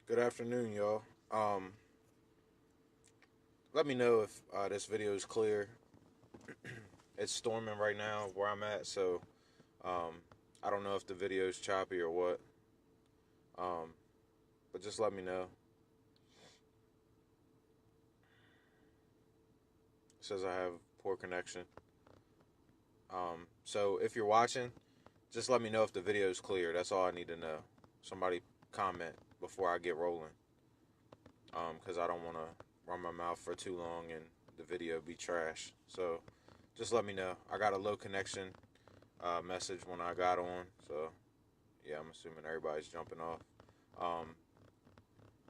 Good afternoon, y'all. Let me know if this video is clear. It's storming right now where I'm at, so um, I don't know if the video is choppy or what. Um, but just let me know. It says I have poor connection. So if you're watching, just let me know if the video is clear. That's all I need to know. Somebody comment before I get rolling, because I don't want to run my mouth for too long and the video be trash. So just let me know. I got a low connection message when I got on. So yeah, I'm assuming everybody's jumping off. Um,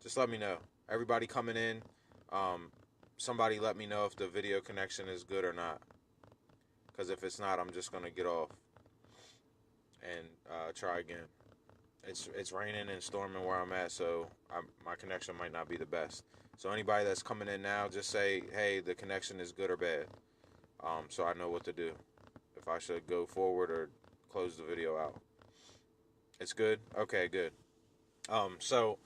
just let me know. Everybody coming in, um, somebody let me know if the video connection is good or not. Because if it's not, I'm just gonna get off and try again. It's raining and storming where I'm at, so my connection might not be the best. So anybody that's coming in now, just say, hey, the connection is good or bad, so I know what to do. If I should go forward or close the video out. It's good? Okay, good. So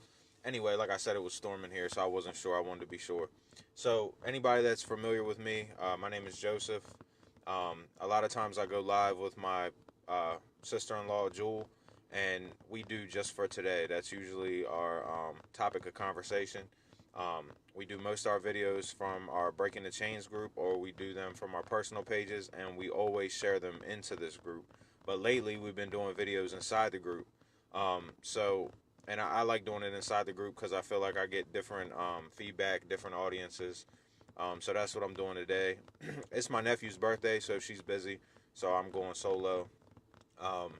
anyway, like I said, it was storming here, so I wasn't sure. I wanted to be sure. So anybody that's familiar with me, my name is Joseph. A lot of times I go live with my sister-in-law Jewel, and we do just for today. That's usually our topic of conversation. We do most of our videos from our Breaking the Chains group, or we do them from our personal pages, and we always share them into this group. But lately, we've been doing videos inside the group. So and I like doing it inside the group because I feel like I get different feedback, different audiences. So that's what I'm doing today. It's my nephew's birthday, so she's busy, so I'm going solo. Um,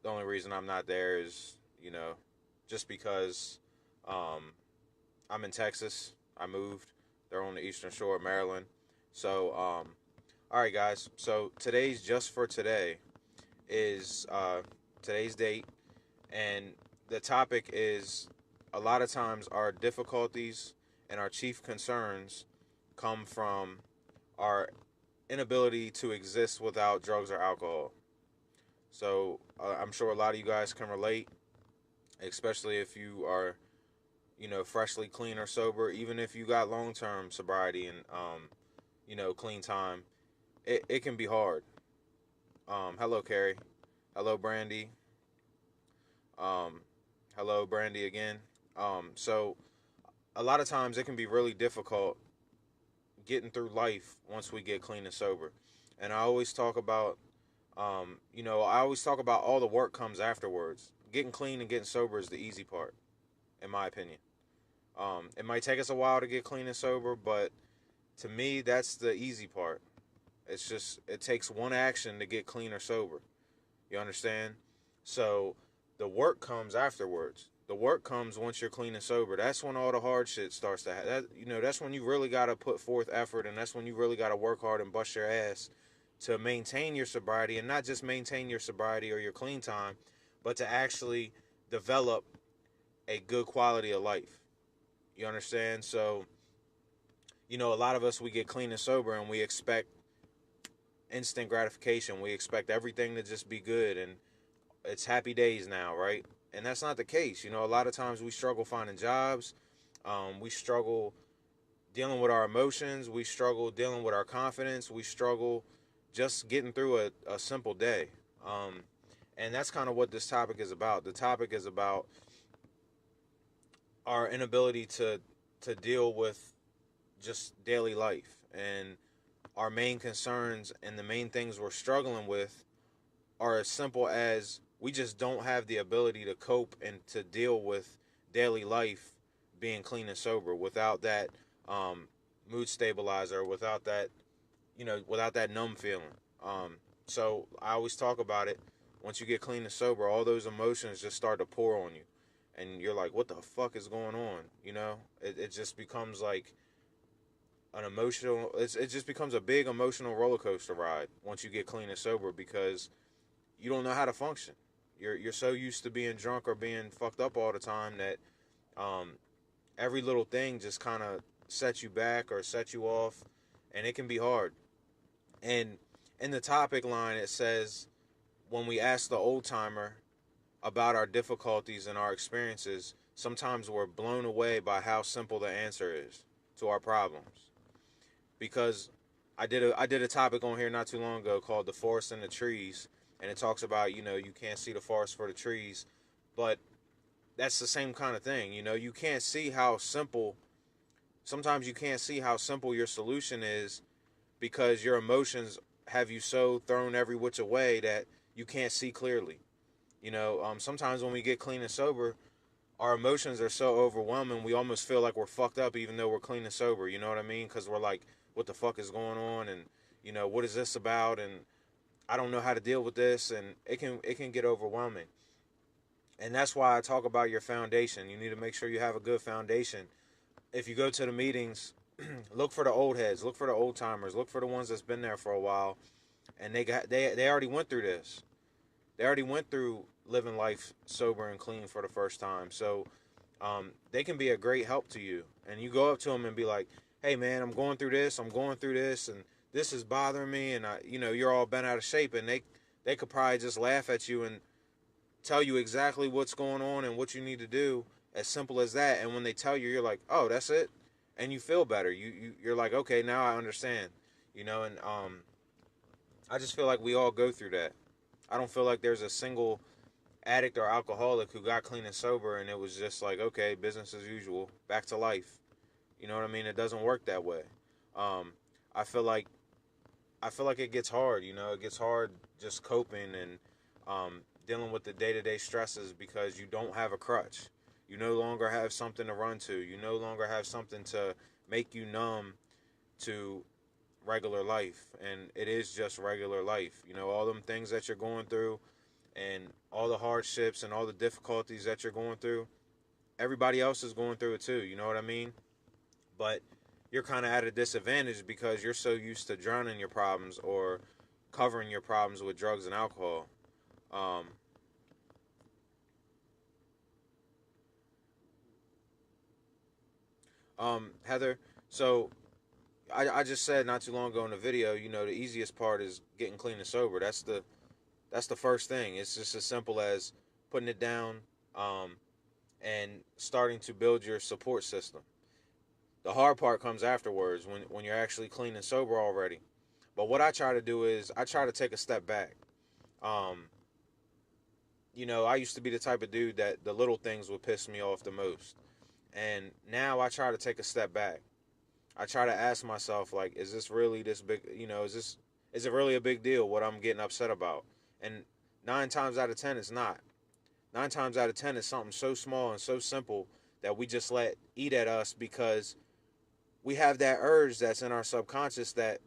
the only reason I'm not there is, just because um, I'm in Texas. I moved. They're on the Eastern Shore of Maryland. So, all right, guys. So today's just for today is today's date, and the topic is a lot of times our difficulties and our chief concerns come from our inability to exist without drugs or alcohol. So I'm sure a lot of you guys can relate, especially if you are, freshly clean or sober. Even if you got long-term sobriety and, clean time, it can be hard. Hello, Carrie. Hello, Brandy. Um, hello, Brandy again. So a lot of times it can be really difficult getting through life once we get clean and sober. And I always talk about all the work comes afterwards. Getting clean and getting sober is the easy part, in my opinion. It might take us a while to get clean and sober, but to me, that's the easy part. It takes one action to get clean or sober. You understand? So the work comes afterwards. The work comes once you're clean and sober. That's when all the hard shit starts to happen. That's when you really got to put forth effort, and that's when you really got to work hard and bust your ass to maintain your sobriety, and not just maintain your sobriety or your clean time, but to actually develop a good quality of life. You understand? So, a lot of us, we get clean and sober and we expect instant gratification. We expect everything to just be good and it's happy days now, right? And that's not the case. A lot of times we struggle finding jobs. We struggle dealing with our emotions. We struggle dealing with our confidence. We struggle just getting through a simple day. Um, and that's kind of what this topic is about. The topic is about our inability to deal with just daily life, and our main concerns and the main things we're struggling with are as simple as we just don't have the ability to cope and to deal with daily life being clean and sober without that um, mood stabilizer, without that numb feeling. So I always talk about it. Once you get clean and sober, all those emotions just start to pour on you, and you're like, "What the fuck is going on?" It just becomes like it just becomes a big emotional roller coaster ride once you get clean and sober, because you don't know how to function. You're so used to being drunk or being fucked up all the time that um, every little thing just kind of sets you back or sets you off, and it can be hard. And in the topic line, it says, when we ask the old timer, about our difficulties and our experiences, sometimes we're blown away by how simple the answer is to our problems. Because I did a topic on here not too long ago called the forest and the trees, and it talks about, you can't see the forest for the trees, but that's the same kind of thing. You can't see how simple. Sometimes you can't see how simple your solution is because your emotions have you so thrown every which way that you can't see clearly. Sometimes when we get clean and sober, our emotions are so overwhelming, we almost feel like we're fucked up even though we're clean and sober. You know what I mean? Because we're like, what the fuck is going on? And, what is this about? And I don't know how to deal with this. And it can get overwhelming. And that's why I talk about your foundation. You need to make sure you have a good foundation. If you go to the meetings, look for the old heads, look for the old timers, look for the ones that's been there for a while, and they already went through this. They already went through living life sober and clean for the first time. So they can be a great help to you. And you go up to them and be like, "Hey, man, I'm going through this. I'm going through this, and this is bothering me." And you're all bent out of shape, and they could probably just laugh at you and tell you exactly what's going on and what you need to do, as simple as that. And when they tell you, you're like, "Oh, that's it," and you feel better. You're like, "Okay, now I understand." And I just feel like we all go through that. I don't feel like there's a single addict or alcoholic who got clean and sober and it was just like, okay, business as usual, back to life. You know what I mean? It doesn't work that way. Um, I feel like it gets hard. It gets hard just coping and dealing with the day-to-day stresses because you don't have a crutch. You no longer have something to run to. You no longer have something to make you numb to regular life, and it is just regular life. All them things that you're going through and all the hardships and all the difficulties that you're going through, everybody else is going through it too. You know what I mean? But you're kind of at a disadvantage because you're so used to drowning your problems or covering your problems with drugs and alcohol. Um, Heather, so I just said not too long ago in the video, the easiest part is getting clean and sober. That's the first thing. It's just as simple as putting it down, um, and starting to build your support system. The hard part comes afterwards when you're actually clean and sober already. But what I try to do is I try to take a step back. Um, I used to be the type of dude that the little things would piss me off the most. And now I try to take a step back. I try to ask myself, like, is this really this big? Is it really a big deal what I'm getting upset about? And 9 times out of 10, it's not. 9 times out of 10, it's something so small and so simple that we just let eat at us because we have that urge that's in our subconscious that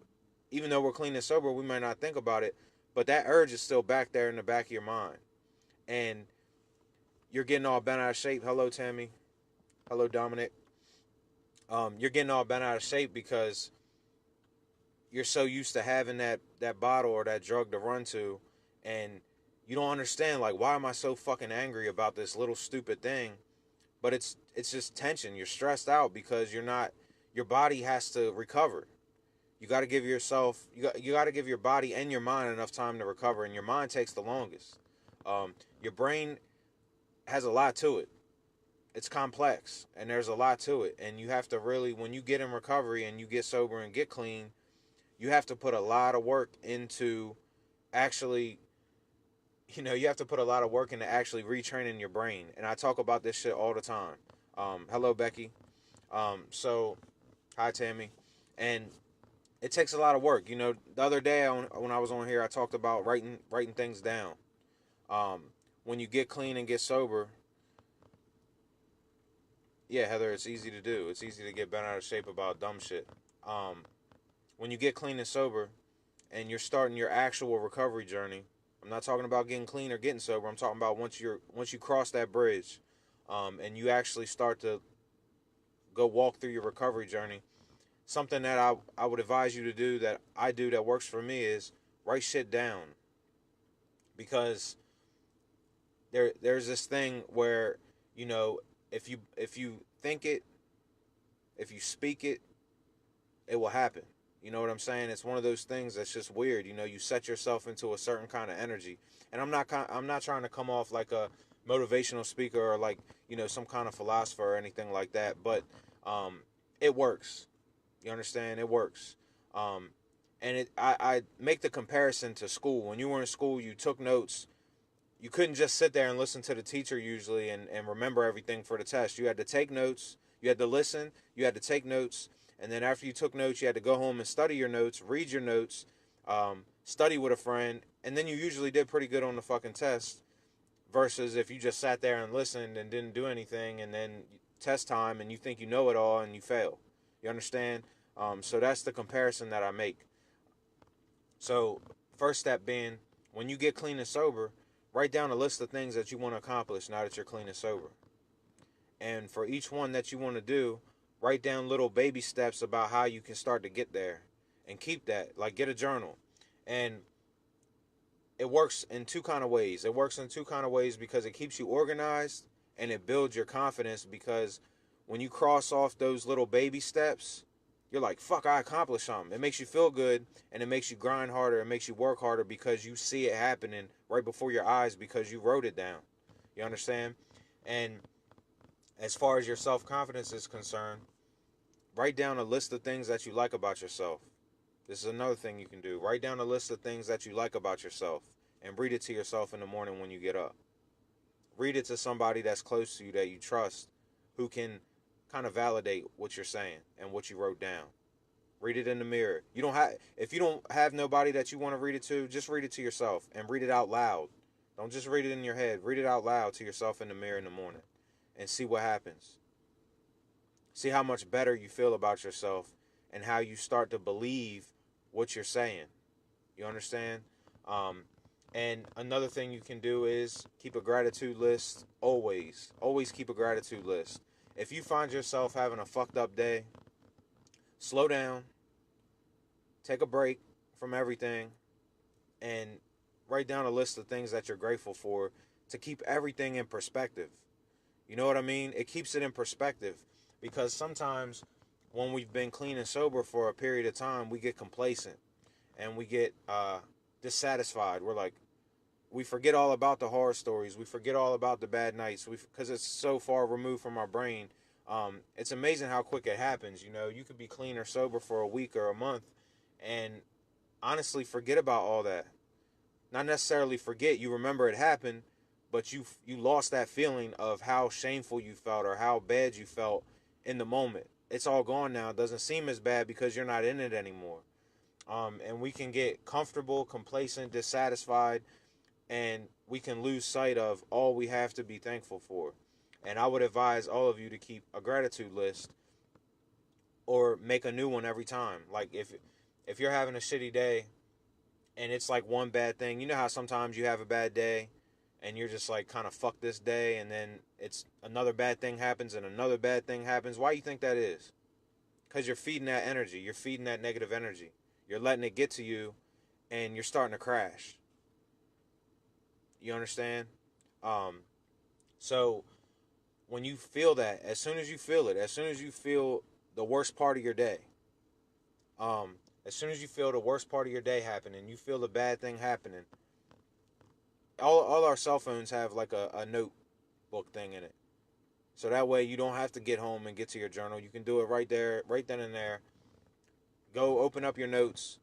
even though we're clean and sober, we might not think about it, but that urge is still back there in the back of your mind. And you're getting all bent out of shape. Hello, Tammy. Hello, Dominic. You're getting all bent out of shape because you're so used to having that bottle or that drug to run to, and you don't understand, like, why am I so fucking angry about this little stupid thing? But it's just tension. You're stressed out because your body has to recover. You got to give yourself you got to give your body and your mind enough time to recover, and your mind takes the longest. Your brain has a lot to it. It's complex, and there's a lot to it, and you have to really, when you get in recovery and you get sober and get clean, you have to put a lot of work into actually, you have to put a lot of work into actually retraining your brain. And I talk about this shit all the time. Hello, Becky. So, hi, Tammy. And it takes a lot of work. The other day when I was on here, I talked about writing things down. Um, when you get clean and get sober, yeah, Heather, it's easy to do. It's easy to get bent out of shape about dumb shit. Um, when you get clean and sober, and you're starting your actual recovery journey, I'm not talking about getting clean or getting sober. I'm talking about once you cross that bridge, and you actually start to go walk through your recovery journey. Something that I would advise you to do, that I do, that works for me, is write shit down. Because there's this thing where, if you think it, if you speak it, it will happen. You know what I'm saying? It's one of those things that's just weird. You know, you set yourself into a certain kind of energy. And I'm not trying to come off like a motivational speaker or like, you know, some kind of philosopher or anything like that, but um it works. You understand? It works. Um and I make the comparison to school. When you were in school, you took notes. You couldn't just sit there and listen to the teacher usually and remember everything for the test. You had to take notes, you had to listen, you had to take notes, and then after you took notes, you had to go home and study your notes, read your notes, study with a friend, and then you usually did pretty good on the fucking test. Versus if you just sat there and listened and didn't do anything, and then test time and you think you know it all and you fail. You understand? So that's the comparison that I make. So, first step being, when you get clean and sober, write down a list of things that you want to accomplish now that you're clean and sober. And for each one that you want to do, write down little baby steps about how you can start to get there. And keep that. Like, get a journal. And it works in two kind of ways. It works in two kind of ways because it keeps you organized and it builds your confidence, because when you cross off those little baby steps, you're like, fuck, I accomplished something. It makes you feel good, and it makes you grind harder. It makes you work harder because you see it happening right before your eyes because you wrote it down. You understand? And as far as your self-confidence is concerned, write down a list of things that you like about yourself. This is another thing you can do. Write down a list of things that you like about yourself and read it to yourself in the morning when you get up. Read it to somebody that's close to you that you trust, who can kind of validate what you're saying and what you wrote down. Read it in the mirror. You don't have If you don't have nobody that you want to read it to, just read it to yourself and read it out loud. Don't just read it in your head. Read it out loud to yourself in the mirror in the morning and see what happens. See how much better you feel about yourself and how you start to believe what you're saying. You understand? And another thing you can do is keep a gratitude list always. Always keep a gratitude list. If you find yourself having a fucked up day, slow down, take a break from everything, and write down a list of things that you're grateful for to keep everything in perspective. You know what I mean? It keeps it in perspective, because sometimes when we've been clean and sober for a period of time, we get complacent and we get dissatisfied. We forget all about the horror stories. We forget all about the bad nights. Because it's so far removed from our brain. It's amazing how quick it happens. You know, you could be clean or sober for a week or a month, and honestly forget about all that. Not necessarily forget. You remember it happened, but you lost that feeling of how shameful you felt or how bad you felt in the moment. It's all gone now. It doesn't seem as bad because you're not in it anymore. And we can get comfortable, complacent, dissatisfied, and we can lose sight of all we have to be thankful for. And I would advise all of you to keep a gratitude list or make a new one every time. Like if you're having a shitty day and it's like one bad thing, you know how sometimes you have a bad day and you're just like, kind of fuck this day, and then it's another bad thing happens and another bad thing happens. Why do you think that is? Because you're feeding that energy. You're feeding that negative energy. You're letting it get to you and you're starting to crash. You understand? So when you feel that, as soon as you feel it, as soon as you feel the worst part of your day, as soon as you feel the worst part of your day happening, you feel the bad thing happening, all our cell phones have like a notebook thing in it. So that way you don't have to get home and get to your journal. You can do it right there, right then and there. Go open up your notes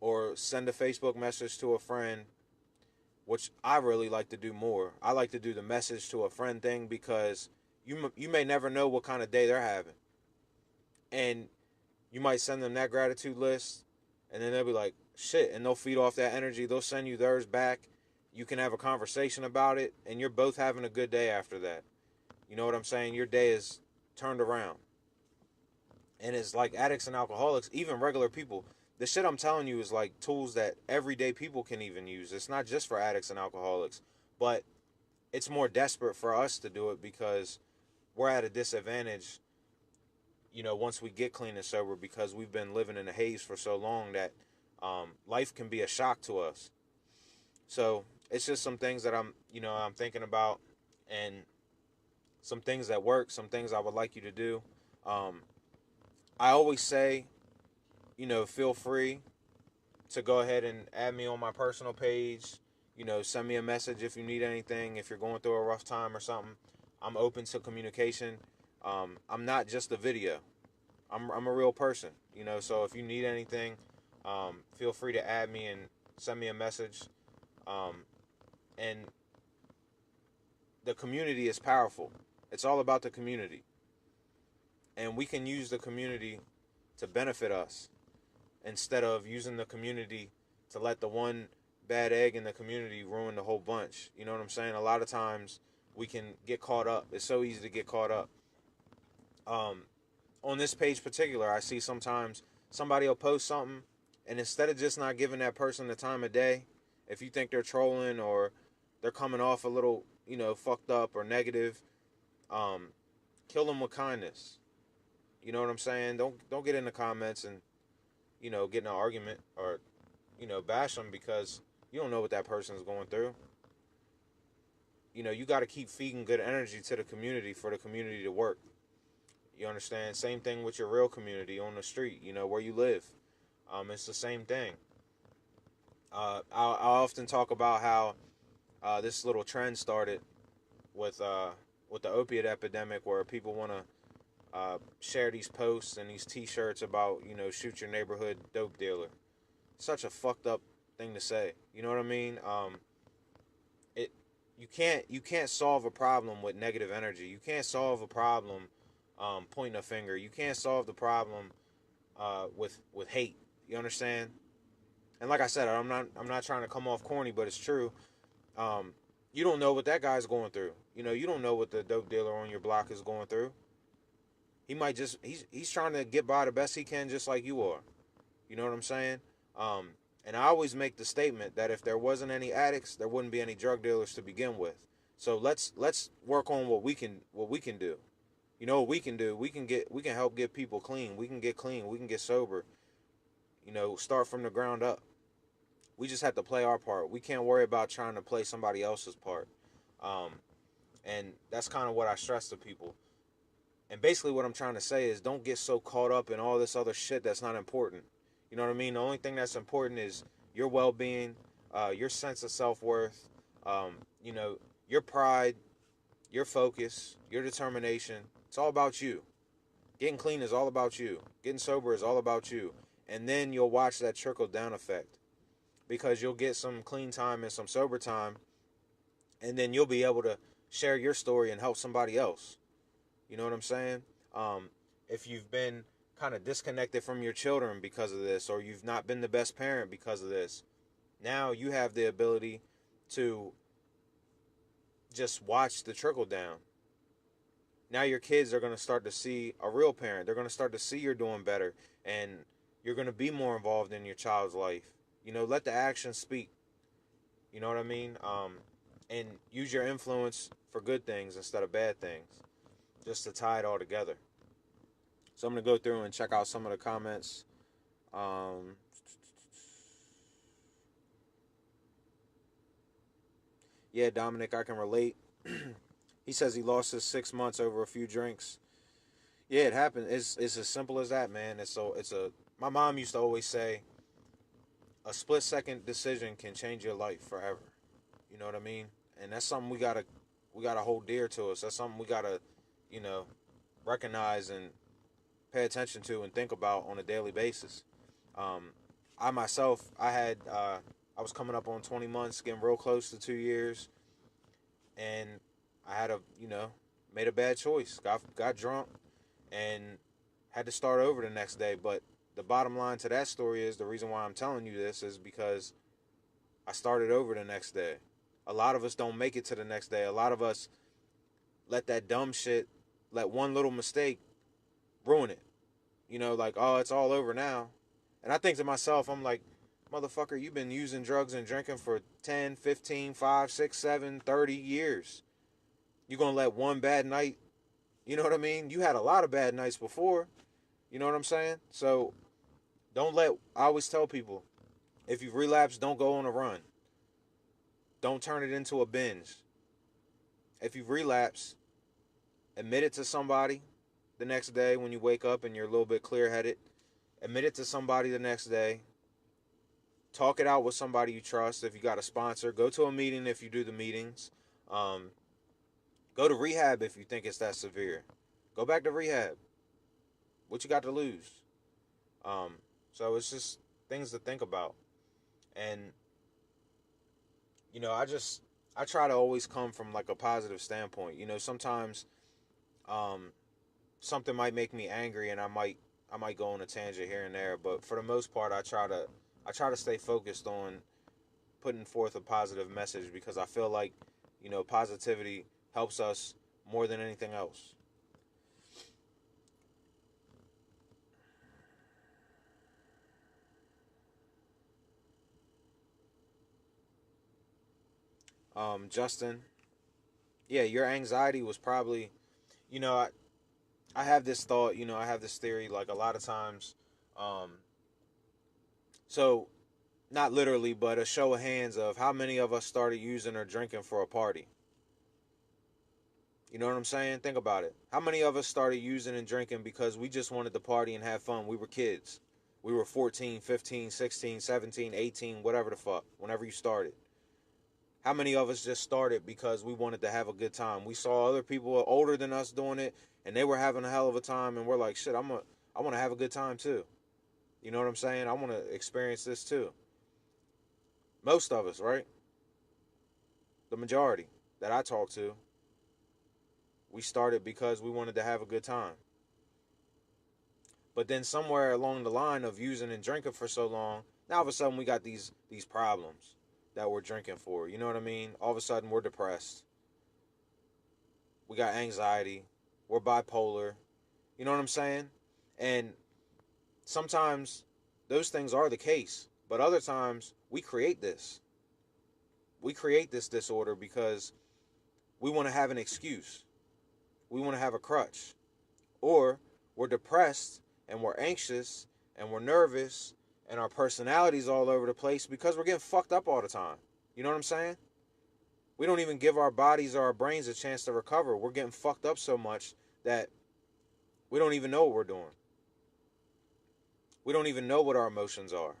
or send a Facebook message to a friend, which I really like to do more. I like to do the message to a friend thing because you may never know what kind of day they're having. And you might send them that gratitude list, and then they'll be like, shit, and they'll feed off that energy. They'll send you theirs back. You can have a conversation about it, and you're both having a good day after that. You know what I'm saying? Your day is turned around. And it's like addicts and alcoholics, even regular people. The shit I'm telling you is like tools that everyday people can even use. It's not just for addicts and alcoholics, but it's more desperate for us to do it because we're at a disadvantage, you know, once we get clean and sober, because we've been living in a haze for so long that life can be a shock to us. So it's just some things that I'm thinking about, and some things that work, some things I would like you to do. I always say feel free to go ahead and add me on my personal page. Send me a message if you need anything, if you're going through a rough time or something. I'm open to communication. I'm not just a video. I'm a real person, so if you need anything, feel free to add me and send me a message. And the community is powerful. It's all about the community. And we can use the community to benefit us instead of using the community to let the one bad egg in the community ruin the whole bunch. You know what I'm saying? A lot of times we can get caught up. It's so easy to get caught up. On this page particular, I see sometimes somebody will post something, and instead of just not giving that person the time of day, if you think they're trolling or they're coming off a little, fucked up or negative, kill them with kindness. You know what I'm saying? Don't get in the comments and get in an argument or bash them because you don't know what that person is going through. You got to keep feeding good energy to the community for the community to work. You understand? Same thing with your real community on the street, where you live. It's the same thing. I often talk about how this little trend started with the opiate epidemic, where people want to share these posts and these T-shirts about shoot your neighborhood dope dealer. Such a fucked up thing to say. You know what I mean? You can't solve a problem with negative energy. You can't solve a problem pointing a finger. You can't solve the problem with hate. You understand? And like I said, I'm not trying to come off corny, but it's true. You don't know what that guy's going through. You don't know what the dope dealer on your block is going through. He might just he's trying to get by the best he can, just like you are. You know what I'm saying? And I always make the statement that if there wasn't any addicts, there wouldn't be any drug dealers to begin with. So let's work on what we can do. You know what we can do? We can help get people clean. We can get clean. We can get sober. Start from the ground up. We just have to play our part. We can't worry about trying to play somebody else's part. And that's kind of what I stress to people. And basically what I'm trying to say is don't get so caught up in all this other shit that's not important. You know what I mean? The only thing that's important is your well-being, your sense of self-worth, your pride, your focus, your determination. It's all about you. Getting clean is all about you. Getting sober is all about you. And then you'll watch that trickle-down effect, because you'll get some clean time and some sober time, and then you'll be able to share your story and help somebody else. You know what I'm saying? If you've been kind of disconnected from your children because of this, or you've not been the best parent because of this, now you have the ability to just watch the trickle down. Now your kids are going to start to see a real parent. They're going to start to see you're doing better, and you're going to be more involved in your child's life. Let the actions speak. You know what I mean? And use your influence for good things instead of bad things, just to tie it all together. So I'm going to go through and check out some of the comments. Yeah, Dominic, I can relate. He says he lost his 6 months over a few drinks. Yeah, it happened. It's as simple as that, man. My mom used to always say, a split second decision can change your life forever. You know what I mean? And that's something we gotta hold dear to us. That's something we gotta, recognize and pay attention to and think about on a daily basis. I myself, I was coming up on 20 months, getting real close to 2 years, and I had made a bad choice. Got drunk and had to start over the next day. But the bottom line to that story is, the reason why I'm telling you this is because I started over the next day. A lot of us don't make it to the next day. A lot of us let that dumb shit, let one little mistake ruin it. Like, oh, it's all over now. And I think to myself, I'm like, motherfucker, you've been using drugs and drinking for 10, 15, 5, 6, 7, 30 years. You're going to let one bad night, you know what I mean? You had a lot of bad nights before. You know what I'm saying? So I always tell people, if you've relapsed, don't go on a run. Don't turn it into a binge. If you've relapsed, admit it to somebody the next day when you wake up and you're a little bit clear-headed, Admit it to somebody the next day. Talk it out with somebody you trust. If you got a sponsor, go to a meeting if you do the meetings. Um, Go to rehab if you think it's that severe. Go back to rehab. What you got to lose? Um, so it's just things to think about. And I try to always come from like a positive standpoint. Sometimes um, something might make me angry, and I might go on a tangent here and there. But for the most part, I try to stay focused on putting forth a positive message, because I feel like positivity helps us more than anything else. Justin, yeah, your anxiety was probably, you know, I have this thought, I have this theory, like a lot of times, um, so not literally, but a show of hands of how many of us started using or drinking for a party. You know what I'm saying? Think about it. How many of us started using and drinking because we just wanted to party and have fun? We were kids. We were 14, 15, 16, 17, 18, whatever the fuck, whenever you started. How many of us just started because we wanted to have a good time? We saw other people older than us doing it, and they were having a hell of a time, and we're like, shit, I want to have a good time too. You know what I'm saying? I want to experience this too. Most of us, right? The majority that I talk to, we started because we wanted to have a good time. But then somewhere along the line of using and drinking for so long, now all of a sudden we got these problems that we're drinking for. You know what I mean? All of a sudden we're depressed. We got anxiety. We're bipolar. You know what I'm saying? And sometimes those things are the case. But other times we create this. We create this disorder because we want to have an excuse. We want to have a crutch. Or we're depressed and we're anxious and we're nervous and our personality's all over the place because we're getting fucked up all the time. You know what I'm saying? We don't even give our bodies or our brains a chance to recover. We're getting fucked up so much that we don't even know what we're doing. We don't even know what our emotions are.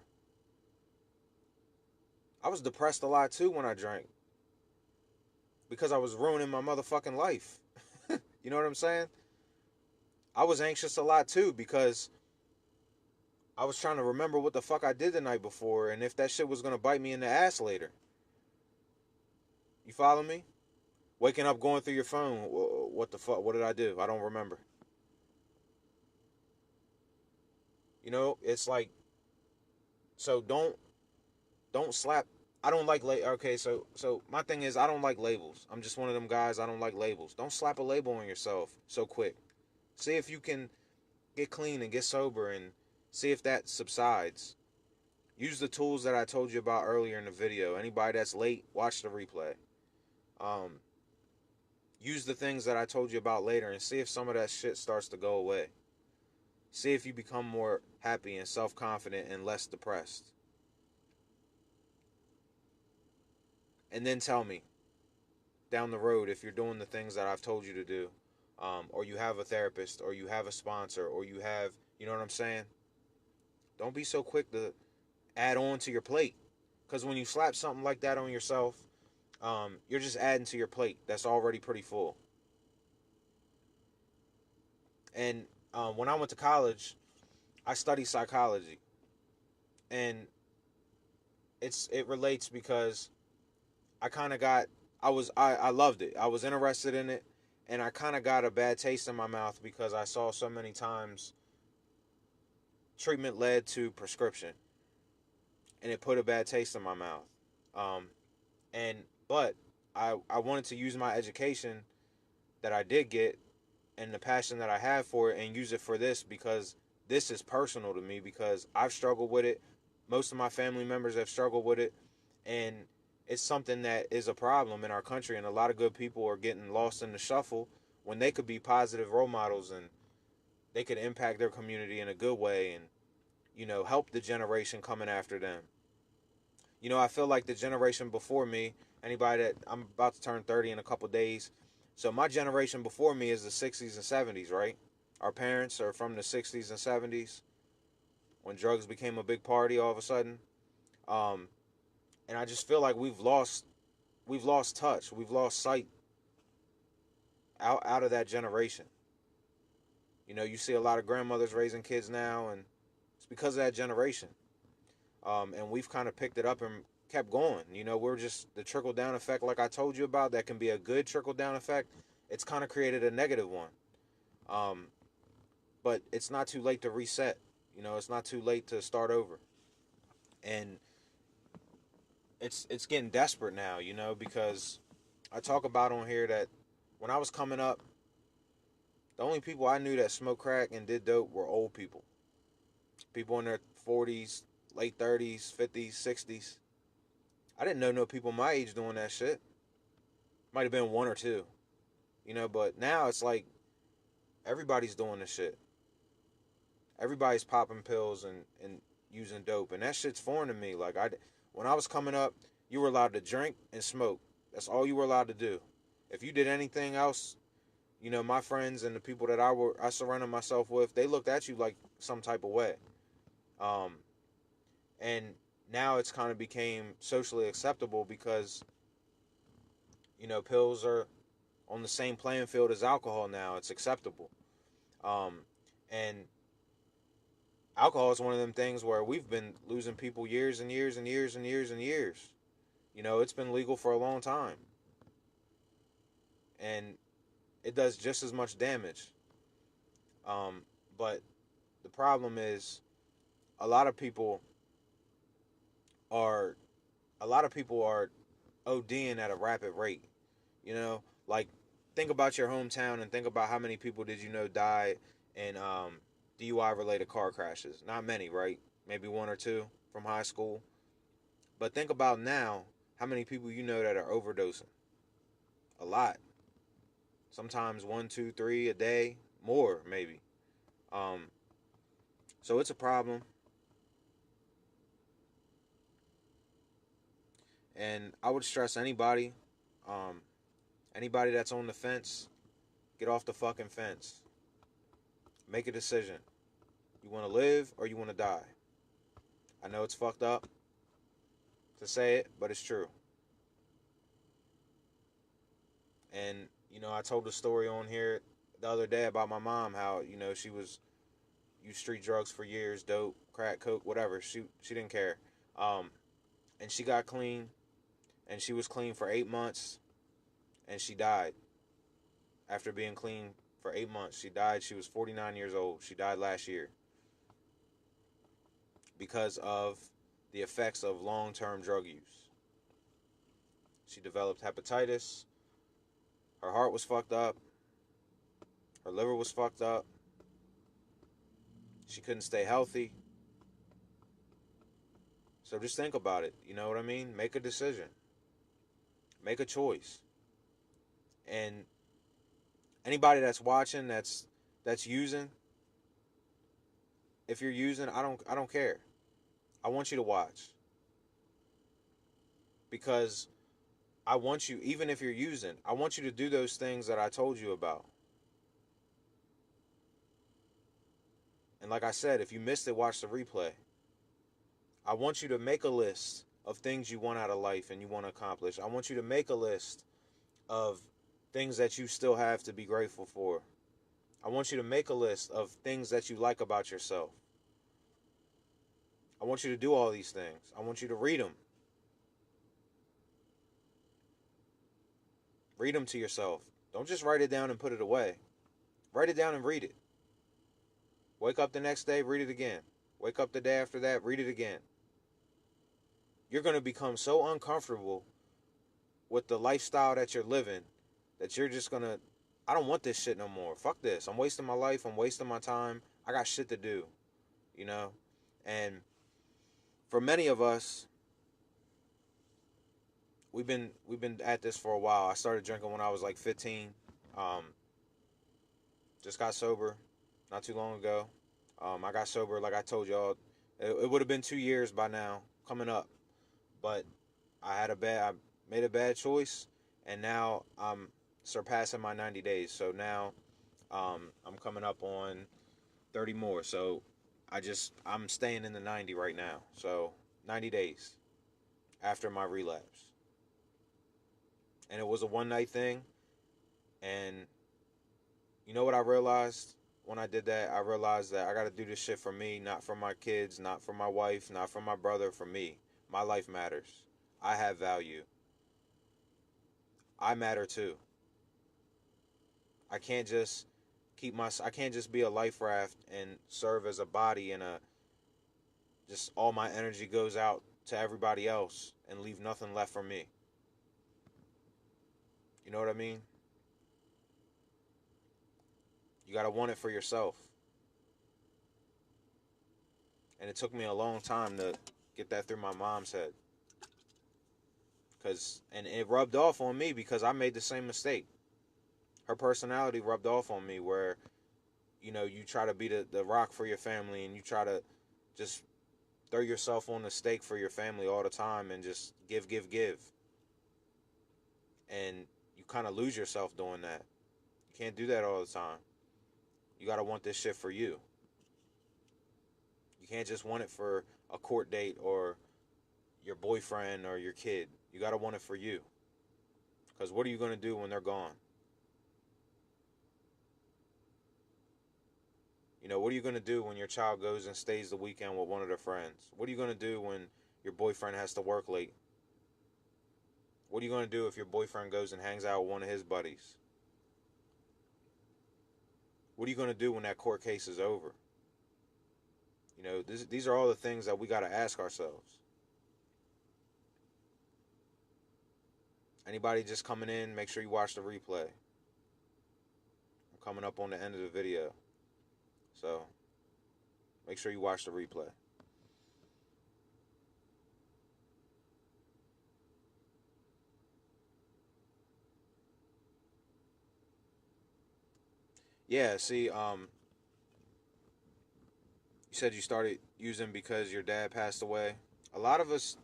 I was depressed a lot too when I drank because I was ruining my motherfucking life. You know what I'm saying? I was anxious a lot too because I was trying to remember what the fuck I did the night before and if that shit was gonna bite me in the ass later. You follow me? Waking up, going through your phone. What the fuck? What did I do? I don't remember. It's like, so don't slap. I don't like okay, so my thing is I don't like labels. I'm just one of them guys. I don't like labels. Don't slap a label on yourself so quick. See if you can get clean and get sober and see if that subsides. Use the tools that I told you about earlier in the video. Anybody that's late, watch the replay. Um, Use the things that I told you about later and see if some of that shit starts to go away. See if you become more happy and self-confident and less depressed. And then tell me down the road if you're doing the things that I've told you to do, or you have a therapist, or you have a sponsor, or you have, you know what I'm saying? Don't be so quick to add on to your plate. Because when you slap something like that on yourself, you're just adding to your plate that's already pretty full. And when I went to college, I studied psychology, and it relates because I kind of got I loved it. I was interested in it, and I kind of got a bad taste in my mouth because I saw so many times treatment led to prescription, and it put a bad taste in my mouth. Um, and but I wanted to use my education that I did get and the passion that I have for it and use it for this because this is personal to me because I've struggled with it. Most of my family members have struggled with it, and it's something that is a problem in our country, and a lot of good people are getting lost in the shuffle when they could be positive role models and they could impact their community in a good way and help the generation coming after them. I feel like the generation before me, anybody that I'm about to turn 30 in a couple days, so my generation before me is the 60s and 70s, right? Our parents are from the 60s and 70s. when drugs became a big party all of a sudden. Um, and I just feel like we've lost touch, we've lost sight out of that generation. You know, you see a lot of grandmothers raising kids now, and it's because of that generation. And we've kind of picked it up and kept going. You know, we're just the trickle down effect, like I told you about, that can be a good trickle down effect. It's kind of created a negative one. Um, but it's not too late to reset. You know, it's not too late to start over. And it's getting desperate now, you know, because I talk about on here that when I was coming up, the only people I knew that smoked crack and did dope were old people. People in their 40s, late 30s, 50s, 60s. I didn't know no people my age doing that shit. Might have been one or two, you know, but now it's like everybody's doing this shit. Everybody's popping pills and using dope, and that shit's foreign to me. Like when I was coming up, you were allowed to drink and smoke. That's all you were allowed to do. If you did anything else, you know, my friends and the people that I surrounded myself with, they looked at you like some type of way. Um, and now it's kind of became socially acceptable because, you know, pills are on the same playing field as alcohol now. It's acceptable. Um, and alcohol is one of them things where we've been losing people years and years and years and years and years. You know, it's been legal for a long time. And it does just as much damage. But the problem is a lot of people are a lot of people are ODing at a rapid rate. You know, like think about your hometown and think about how many people did you know died in DUI related car crashes. Not many, right? Maybe one or two from high school. But think about now how many people you know that are overdosing. A lot. Sometimes one, two, three a day, more maybe. Um, so it's a problem. And I would stress um, anybody that's on the fence, get off the fucking fence. Make a decision. You want to live or you want to die? I know it's fucked up to say it, but it's true. And, you know, I told a story on here the other day about my mom, how, you know, she was used street drugs for years, dope, crack, coke, whatever. She didn't care. Um, and she got clean, and she was clean for 8 months, and she died after being clean for 8 months. She died. She was 49 years old. She died last year because of the effects of long-term drug use. She developed hepatitis. Her heart was fucked up. Her liver was fucked up. She couldn't stay healthy. So just think about it. You know what I mean? Make a decision. Make a choice. And anybody that's watching, that's using, if you're using, I don't care. I want you to watch. Because I want you, even if you're using, I want you to do those things that I told you about. And like I said, if you missed it, watch the replay. I want you to make a list of things you want out of life and you want to accomplish. I want you to make a list of things that you still have to be grateful for. I want you to make a list of things that you like about yourself. I want you to do all these things. I want you to read them. Read them to yourself. Don't just write it down and put it away. Write it down and read it. Wake up the next day, read it again. Wake up the day after that, read it again. You're going to become so uncomfortable with the lifestyle that you're living that you're just going to, I don't want this shit no more. Fuck this. I'm wasting my life. I'm wasting my time. I got shit to do, you know? And for many of us, we've been at this for a while. I started drinking when I was like 15. Just got sober not too long ago. I got sober, like I told y'all. It would have been 2 years by now, coming up. But I made a bad choice, and now I'm surpassing my 90 days. So now I'm coming up on 30 more. So I'm staying in the 90 right now. So 90 days after my relapse. And it was a one night thing. And you know what I realized when I did that? I realized that I got to do this shit for me, not for my kids, not for my wife, not for my brother, for me. My life matters. I have value. I matter too. I can't just I can't just be a life raft and serve as a body and a just all my energy goes out to everybody else and leave nothing left for me. You know what I mean? You got to want it for yourself. And it took me a long time to get that through my mom's head. And it rubbed off on me because I made the same mistake. Her personality rubbed off on me where, you try to be the rock for your family and you try to just throw yourself on the stake for your family all the time and just give, give, give. And you kind of lose yourself doing that. You can't do that all the time. You got to want this shit for you. You can't just want it for a court date or your boyfriend or your kid. You got to want it for you. Because what are you going to do when they're gone? What are you going to do when your child goes and stays the weekend with one of their friends? What are you going to do when your boyfriend has to work late? What are you going to do if your boyfriend goes and hangs out with one of his buddies? What are you going to do when that court case is over? These are all the things that we got to ask ourselves. Anybody just coming in, make sure you watch the replay. I'm coming up on the end of the video. So, make sure you watch the replay. Yeah, see, you said you started using because your dad passed away. A lot of us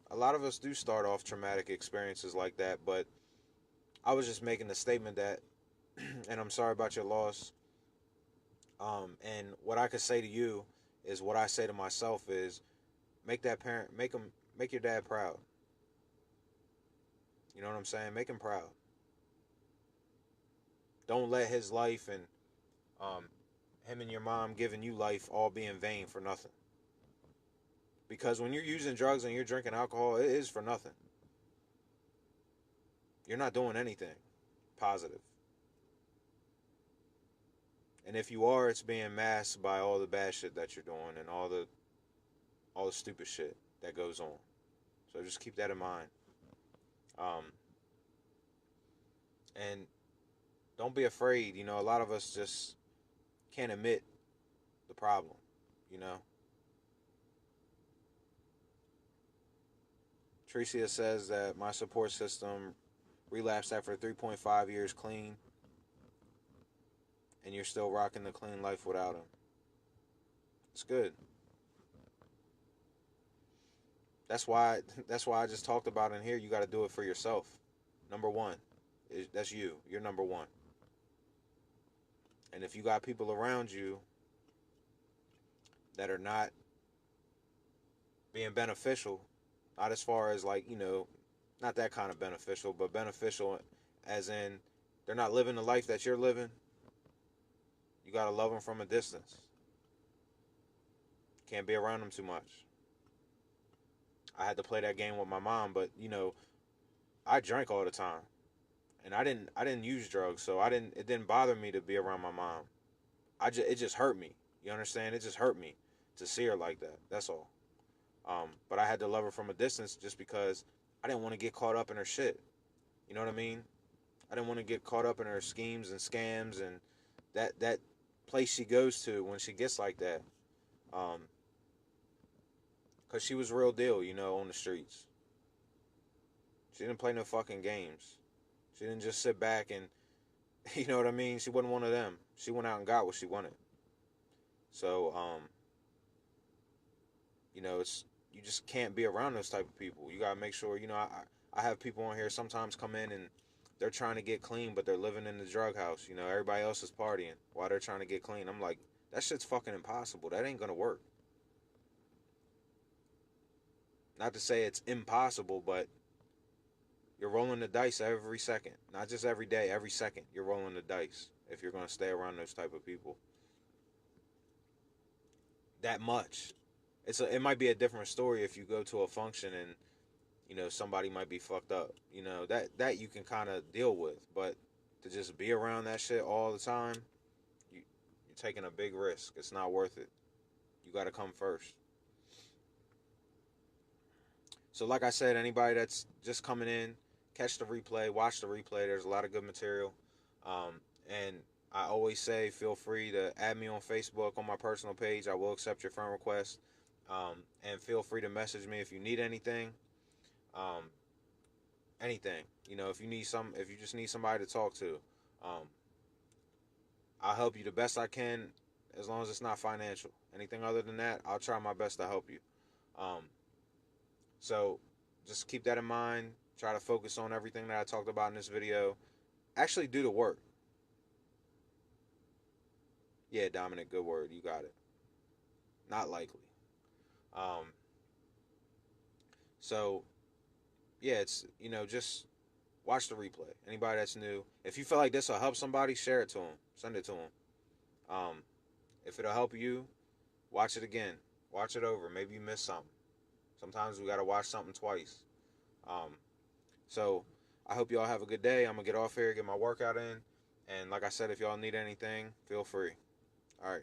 do start off traumatic experiences like that, but I was just making the statement that, and I'm sorry about your loss. And what I could say to you is what I say to myself is, make your dad proud. You know what I'm saying? Make him proud. Don't let his life and um, him and your mom giving you life all be in vain for nothing. Because when you're using drugs and you're drinking alcohol, it is for nothing. You're not doing anything positive. And if you are, it's being masked by all the bad shit that you're doing and all the stupid shit that goes on. So just keep that in mind. And don't be afraid. A lot of us just can't admit the problem. You know. Tricia says that my support system relapsed after 3.5 years clean, and you're still rocking the clean life without him. It's good. That's why I just talked about in here. You got to do it for yourself. Number one, that's you. You're number one. And if you got people around you that are not being beneficial, not as far as not that kind of beneficial, but beneficial as in they're not living the life that you're living, you got to love them from a distance. Can't be around them too much. I had to play that game with my mom, but I drank all the time. And I didn't use drugs, so it didn't bother me to be around my mom. It just hurt me. You understand? It just hurt me to see her like that. That's all. But I had to love her from a distance just because I didn't want to get caught up in her shit. You know what I mean? I didn't want to get caught up in her schemes and scams and that place she goes to when she gets like that. Because she was real deal, on the streets. She didn't play no fucking games. She didn't just sit back and, you know what I mean? She wasn't one of them. She went out and got what she wanted. So, you just can't be around those type of people. You gotta make sure, I have people on here sometimes come in and they're trying to get clean, but they're living in the drug house. Everybody else is partying while they're trying to get clean. I'm like, that shit's fucking impossible. That ain't gonna work. Not to say it's impossible, but you're rolling the dice every second. Not just every day, every second. You're rolling the dice if you're going to stay around those type of people. That much. It might be a different story if you go to a function and somebody might be fucked up. That you can kind of deal with, but to just be around that shit all the time, you're taking a big risk. It's not worth it. You got to come first. So like I said, anybody that's just coming in, catch the replay, watch the replay. There's a lot of good material. And I always say, feel free to add me on Facebook on my personal page. I will accept your friend request. And feel free to message me if you need anything. Um, Anything. If you just need somebody to talk to, I'll help you the best I can, as long as it's not financial. Anything other than that, I'll try my best to help you. Um, so just keep that in mind. Try to focus on everything that I talked about in this video. Actually do the work. Yeah, Dominic, good word. You got it. Not likely. Um, so yeah, it's just watch the replay. Anybody that's new, if you feel like this will help somebody, share it to them. Send it to them. If it'll help you, watch it again. Watch it over. Maybe you missed something. Sometimes we gotta watch something twice. Um, so I hope y'all have a good day. I'm gonna get off here, get my workout in, and like I said, if y'all need anything, feel free. All right.